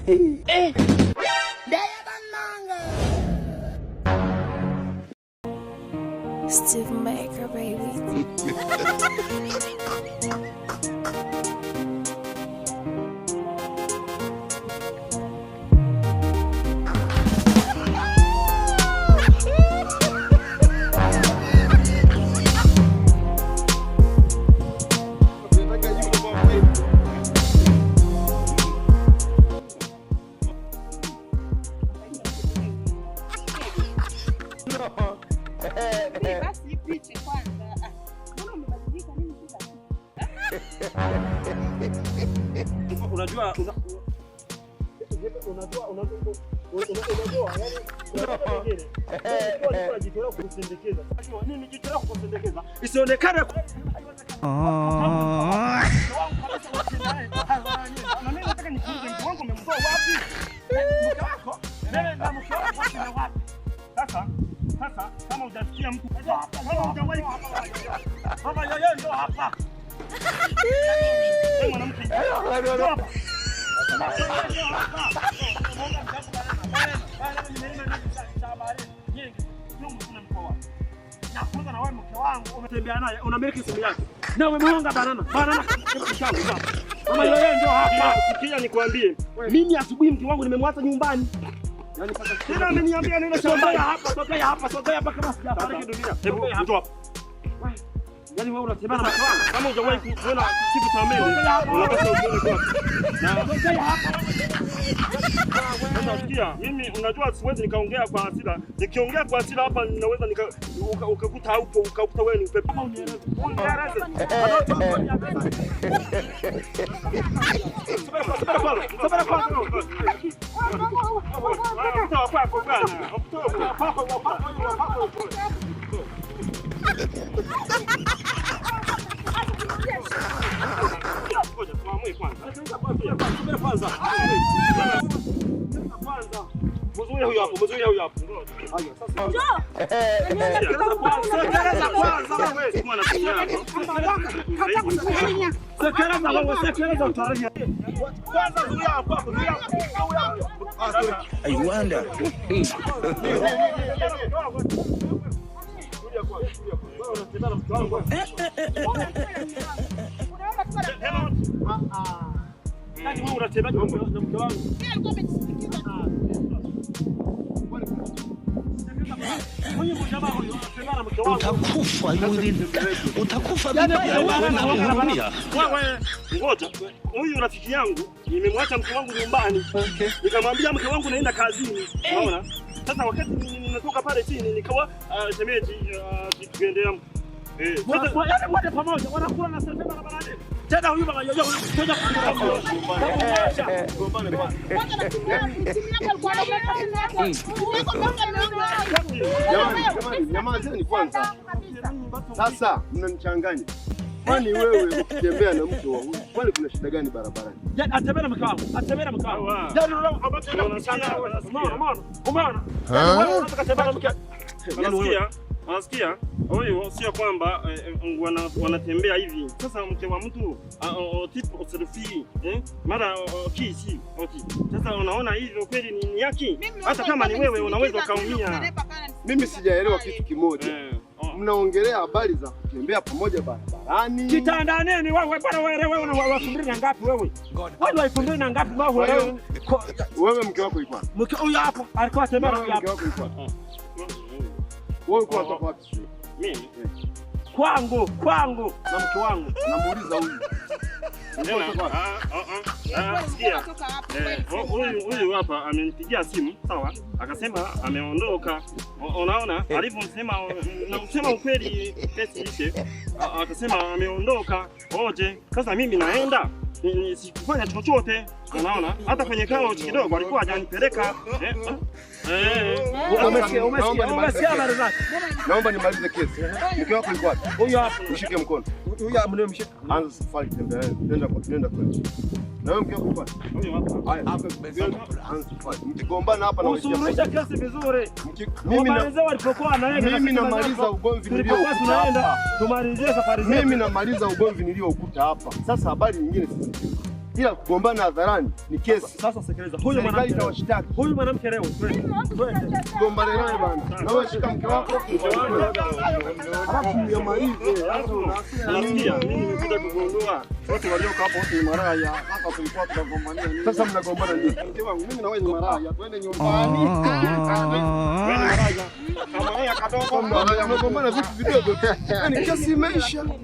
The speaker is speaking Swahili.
Steve Maker, baby. Isionekane sasa kama hujasikia mtu kama hujawahi baba yeye ndo hapa mwanamke unatembea naye unamiliki simu yake na umemhonga banana mama yeye ndio hapa. Sikia nikwambie, mimi asubuhi mke wangu nimemwacha nyumbani. Yaani paka tena ameniambia neno sogea hapa kama sijafariki dunia. Hebu njoo hapa. Yaani wewe unasema na mke wangu kama hujawahi kuona kitu cha mimi unataka uone kwa. Na sogea hapa. Unasikia? Mimi unajua siwezi nikaongea kwa hasira. Nikiongea kwa hasira hapa ninaweza ukakuta hapo ukakuta wewe ni upepo. Kama unieleze. Mzuia huyo hapo. Hayo sasa. I wonder. Utakufa yule. Utakufa vibaya wewe na kuhurumia. Wewe ngoja. Huyu rafiki yangu nimemwacha mke wangu nyumbani. Nikamwambia mke wangu naenda kazini. Unaona? Sasa wakati ninatoka pale chini nikawa shemeji tuendelea. Sasa wote pamoja wanakula na sasa na banane. Tena huyu baba yoyo kuja Nyamazeni kwanza. Sasa mnanichanganya. Kwani wewe ukitembea na mtu wa huyu, kwani kuna shida gani barabarani? Yaani atembea na mke wangu. Yaani unachanganya. Umeona? Wewe unataka kutembea na mke. Unasikia? Huyu sio kwamba wanatembea hivi. Sasa mke wa mtu tipo selfie, mara kisi. Sasa unaona hivyo kweli ni yaki? Hata kama ni wewe unaweza kaumia. Mimi sijaelewa kitu kimoja. Mnaongelea habari za kutembea pamoja barabarani. Kitanda nini wewe bwana wewe unawafundisha na ngapi wewe? Wewe unafundisha na ngapi wewe? Wewe mke wako yuko wapi? Mke huyu hapa alikuwa atembea na mke wako yuko wapi? Wewe uko hapa wapi? Mimi kwangu na mke wangu namuuliza huyu. Sikia. Huyu hapa amenipigia simu, sawa? Akasema ameondoka. Unaona? Alivyosema na kusema ukweli pesa ishe. Akasema ameondoka. Oje, sasa mimi naenda. Sikufanya chochote. Unaona? Hata kwenye kao kidogo alikuwa hajanipeleka. Umesikia habari zake? Naomba nimalize kesi. Mke wako yuko wapi? Huyu hapa. Mshike mkono. Huyu hapa ndio mshike. Anza safari tembea. Nenda kwetu. Na wewe mke wako yuko wapi? Huyu hapa. Haya, hapa anza safari. Mkigombana hapa na usuluhisha kesi vizuri. Mimi namaliza ugomvi niliokuta hapa. Tumalizie safari zetu. Mimi namaliza ugomvi niliokuta hapa. Sasa habari nyingine sisi. ila kugombana hadharani ni kesi. Sasa sikiliza, huyu mwanamke atawashtaki. Huyu mwanamke leo twende. Gombane naye bana. Na wewe shika mke wako. Alafu mnyamalize. Unasikia? Mimi nimekuja kugundua wote waliokaa hapo wote ni maraya. Hapa tulikuwa tunagombania nini? Sasa mnagombana nini? Mke wangu mimi na wewe ni maraya. Twende nyumbani. Wewe ni maraya. Kama yeye akatoka mnagombana vitu vidogo. Yaani kesi imeisha. No.